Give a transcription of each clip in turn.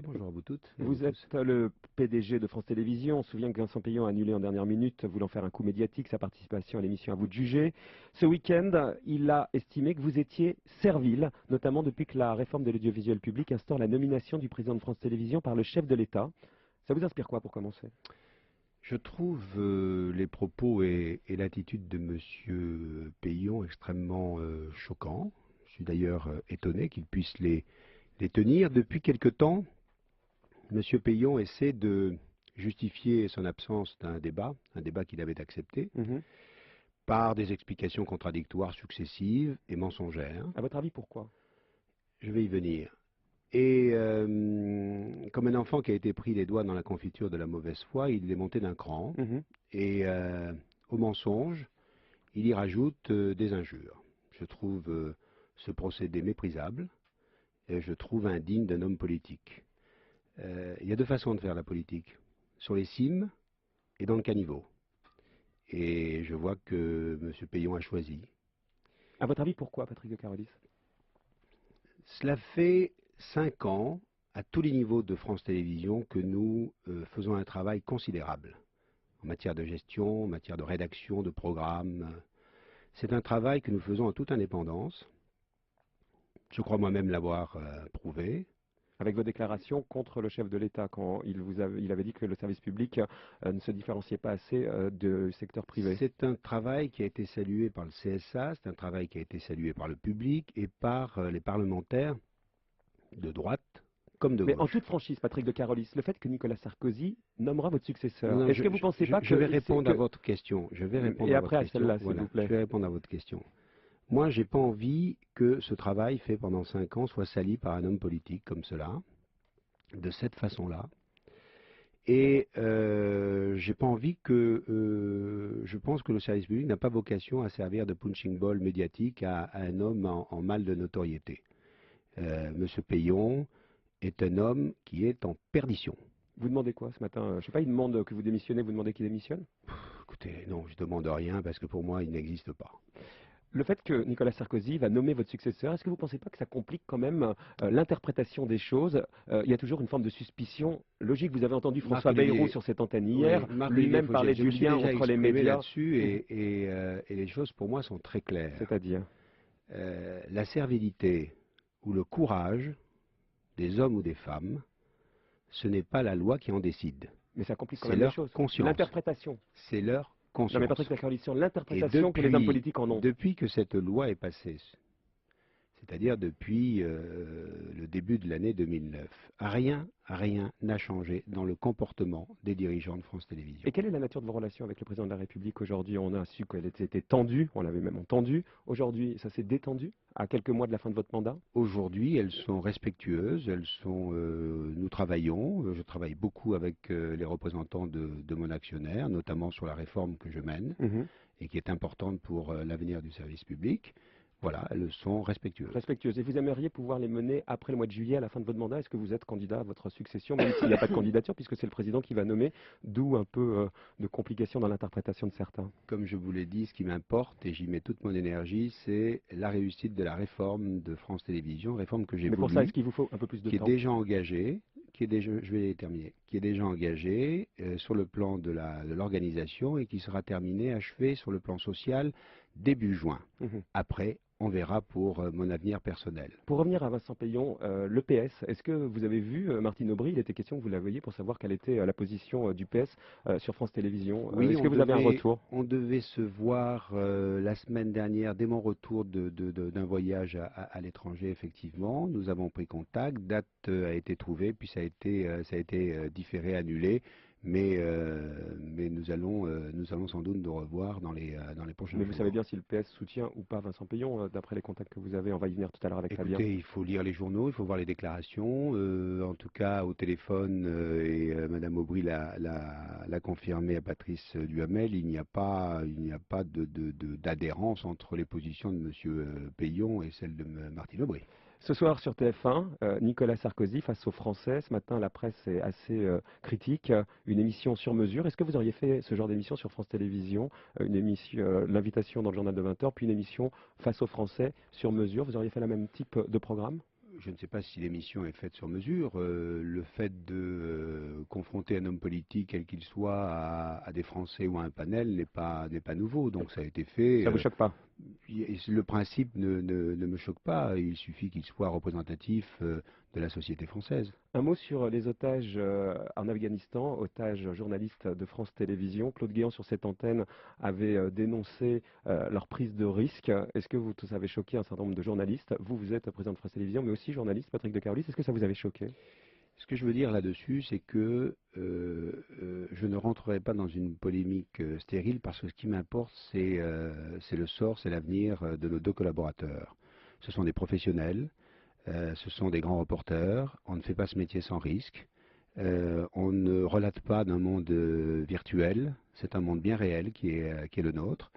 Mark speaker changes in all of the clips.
Speaker 1: Bonjour à vous toutes et à vous
Speaker 2: Vous
Speaker 1: tous.
Speaker 2: êtes le PDG de France Télévisions. On se souvient que Vincent Peillon a annulé en dernière minute, voulant faire un coup médiatique, sa participation à l'émission À vous de juger. Ce week-end, il a estimé que vous étiez servile, notamment depuis que la réforme de l'audiovisuel public instaure la nomination du président de France Télévisions par le chef de l'État. Ça vous inspire quoi pour commencer?
Speaker 1: Je trouve les propos et l'attitude de Monsieur Peillon extrêmement choquants. Je suis d'ailleurs étonné qu'il puisse les tenir. Depuis quelque temps, Monsieur Peillon essaie de justifier son absence d'un débat, un débat qu'il avait accepté,
Speaker 2: Mhm.
Speaker 1: par des explications contradictoires successives et mensongères.
Speaker 2: À votre avis, pourquoi?
Speaker 1: Je vais y venir. Et comme un enfant qui a été pris les doigts dans la confiture de la mauvaise foi, il est monté d'un cran.
Speaker 2: Mhm.
Speaker 1: Et au mensonge, il y rajoute des injures. Je trouve ce procédé méprisable et je trouve indigne d'un homme politique. Il y a deux façons de faire la politique, sur les cimes et dans le caniveau. Et je vois que M. Peillon a choisi.
Speaker 2: À votre avis, pourquoi, Patrick de Carolis?
Speaker 1: Cela fait 5 ans, à tous les niveaux de France Télévisions, que nous faisons un travail considérable en matière de gestion, en matière de rédaction, de programme. C'est un travail que nous faisons en toute indépendance. Je crois moi-même l'avoir prouvé.
Speaker 2: Avec vos déclarations contre le chef de l'État, quand il avait dit que le service public ne se différenciait pas assez du secteur privé.
Speaker 1: C'est un travail qui a été salué par le CSA, c'est un travail qui a été salué par le public et par les parlementaires de droite comme de
Speaker 2: Mais en
Speaker 1: gauche.
Speaker 2: toute franchise, Patrick de Carolis, le fait que Nicolas Sarkozy nommera votre
Speaker 1: Non,
Speaker 2: successeur,
Speaker 1: non,
Speaker 2: est-ce que vous ne pensez pas
Speaker 1: je vais
Speaker 2: que c'est
Speaker 1: répondre à
Speaker 2: que...
Speaker 1: votre question. Je vais répondre
Speaker 2: Et
Speaker 1: à votre
Speaker 2: après à
Speaker 1: question.
Speaker 2: celle-là, s'il vous
Speaker 1: Voilà, je
Speaker 2: plaît.
Speaker 1: vais répondre à votre question. Moi, j'ai pas envie que ce travail fait pendant 5 ans soit sali par un homme politique comme cela, de cette façon-là. Et j'ai pas envie que. Je pense que le service public n'a pas vocation à servir de punching ball médiatique à un homme en mal de notoriété. Monsieur Peillon est un homme qui est en perdition.
Speaker 2: Vous demandez quoi ce matin? Je sais pas, il demande que vous démissionnez, vous demandez qu'il démissionne?
Speaker 1: Écoutez, non, je demande rien parce que pour moi, il n'existe pas.
Speaker 2: Le fait que Nicolas Sarkozy va nommer votre successeur, est-ce que vous ne pensez pas que ça complique quand même l'interprétation des choses? Il y a toujours une forme de suspicion logique. Vous avez entendu François Bayrou
Speaker 1: Marc-Olivier,
Speaker 2: sur cette antenne
Speaker 1: oui,
Speaker 2: hier,
Speaker 1: Marc-Olivier
Speaker 2: lui-même
Speaker 1: Fogiel,
Speaker 2: parlait
Speaker 1: je
Speaker 2: du
Speaker 1: me suis
Speaker 2: lien
Speaker 1: déjà
Speaker 2: entre les
Speaker 1: exprimé
Speaker 2: médias.
Speaker 1: là-dessus et les choses pour moi sont très claires.
Speaker 2: C'est-à-dire?
Speaker 1: La servilité ou le courage des hommes ou des femmes, ce n'est pas la loi qui en décide.
Speaker 2: Mais ça complique quand
Speaker 1: C'est
Speaker 2: même les
Speaker 1: leur
Speaker 2: choses.
Speaker 1: conscience.
Speaker 2: L'interprétation.
Speaker 1: C'est leur
Speaker 2: Non mais Patrick
Speaker 1: conscience.
Speaker 2: Lacarolis, sur
Speaker 1: Et
Speaker 2: l'interprétation que les hommes politiques en ont.
Speaker 1: depuis que cette loi est passée, c'est-à-dire depuis le début de l'année 2009, rien n'a changé dans le comportement des dirigeants de France Télévisions.
Speaker 2: Et quelle est la nature de vos relations avec le président de la République aujourd'hui? On a su qu'elle était tendue, on l'avait même entendu. Aujourd'hui, ça s'est détendu à quelques mois de la fin de votre mandat?
Speaker 1: Aujourd'hui, elles sont respectueuses, nous travaillons, je travaille beaucoup avec les représentants de mon actionnaire, notamment sur la réforme que je mène
Speaker 2: Mhm.
Speaker 1: et qui est importante pour l'avenir du service public. Voilà, elles sont respectueuses.
Speaker 2: Respectueuse. Et vous aimeriez pouvoir les mener après le mois de juillet, à la fin de votre mandat? Est-ce que vous êtes candidat à votre succession, même s'il n'y a pas de candidature, puisque c'est le président qui va nommer, d'où un peu de complications dans l'interprétation de certains?
Speaker 1: Comme je vous l'ai dit, ce qui m'importe, et j'y mets toute mon énergie, c'est la réussite de la réforme de France Télévisions, réforme que j'ai
Speaker 2: Mais pour ça,
Speaker 1: voulu,
Speaker 2: est-ce qu'il vous faut un peu plus de
Speaker 1: qui est
Speaker 2: temps?
Speaker 1: déjà engagée, je vais terminer, qui est déjà engagée sur le plan de l'organisation et qui sera terminée, achevée sur le plan social début juin.
Speaker 2: Mhm.
Speaker 1: Après, on verra pour mon avenir personnel.
Speaker 2: Pour revenir à Vincent Peillon, le PS, est-ce que vous avez vu Martine Aubry? Il était question que vous la voyiez pour savoir quelle était la position du PS sur France Télévisions.
Speaker 1: Oui,
Speaker 2: Est-ce que vous avez un retour?
Speaker 1: on devait se voir la semaine dernière, dès mon retour d'un voyage à l'étranger, effectivement. Nous avons pris contact, date a été trouvée, puis ça a été différé, annulé. Mais nous allons sans doute nous revoir dans les prochains
Speaker 2: Mais vous
Speaker 1: jours.
Speaker 2: savez bien si le PS soutient ou pas Vincent Peillon, d'après les contacts que vous avez. On va y venir tout à l'heure avec Fabien.
Speaker 1: Écoutez, il faut lire les journaux, il faut voir les déclarations. En tout cas, au téléphone, Madame Aubry l'a confirmé à Patrice Duhamel, il n'y a pas d'adhérence entre les positions de Monsieur Peillon et celles de Martine Aubry.
Speaker 2: Ce soir sur TF1, Nicolas Sarkozy face aux Français. Ce matin, la presse est assez critique. Une émission sur mesure. Est-ce que vous auriez fait ce genre d'émission sur France Télévisions? Une émission, l'invitation dans le journal de 20 heures, puis une émission face aux Français sur mesure. Vous auriez fait le même type de programme?
Speaker 1: je ne sais pas si l'émission est faite sur mesure. Le fait de confronter un homme politique, quel qu'il soit, à des Français ou à un panel n'est pas nouveau. Donc ça a été fait.
Speaker 2: Ça vous choque pas?
Speaker 1: Le principe ne me choque pas. Il suffit qu'il soit représentatif de la société française.
Speaker 2: Un mot sur les otages en Afghanistan, otages journalistes de France Télévisions. Claude Guéant, sur cette antenne, avait dénoncé leur prise de risque. Est-ce que vous avez choqué un certain nombre de journalistes? Vous êtes président de France Télévisions, mais aussi journaliste, Patrick de Carolis. Est-ce que ça vous avait choqué?
Speaker 1: Ce que je veux dire là-dessus, c'est que je ne rentrerai pas dans une polémique stérile parce que ce qui m'importe, c'est le sort, c'est l'avenir de nos deux collaborateurs. Ce sont des professionnels, ce sont des grands reporters, on ne fait pas ce métier sans risque, on ne relate pas d'un monde virtuel, c'est un monde bien réel qui est le nôtre.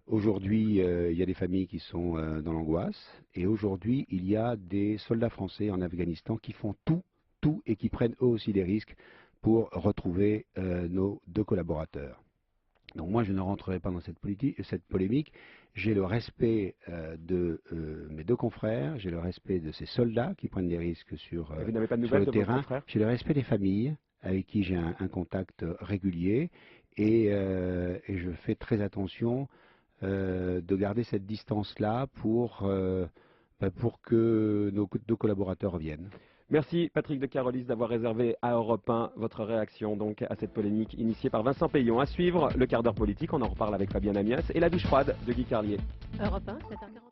Speaker 1: Aujourd'hui, il y a des familles qui sont dans l'angoisse et aujourd'hui, il y a des soldats français en Afghanistan qui font tout et qui prennent eux aussi des risques pour retrouver nos deux collaborateurs. Donc moi, je ne rentrerai pas dans cette polémique. J'ai le respect de mes deux confrères, j'ai le respect de ces soldats qui prennent des risques sur le terrain, j'ai le respect des familles avec qui j'ai un contact régulier et je fais très attention de garder cette distance-là pour que nos deux collaborateurs reviennent.
Speaker 2: Merci Patrick de Carolis d'avoir réservé à Europe 1 votre réaction donc à cette polémique initiée par Vincent Peillon. À suivre le quart d'heure politique, on en reparle avec Fabienne Amias et la douche froide de Guy Carlier.
Speaker 3: Europe 1, 7h40.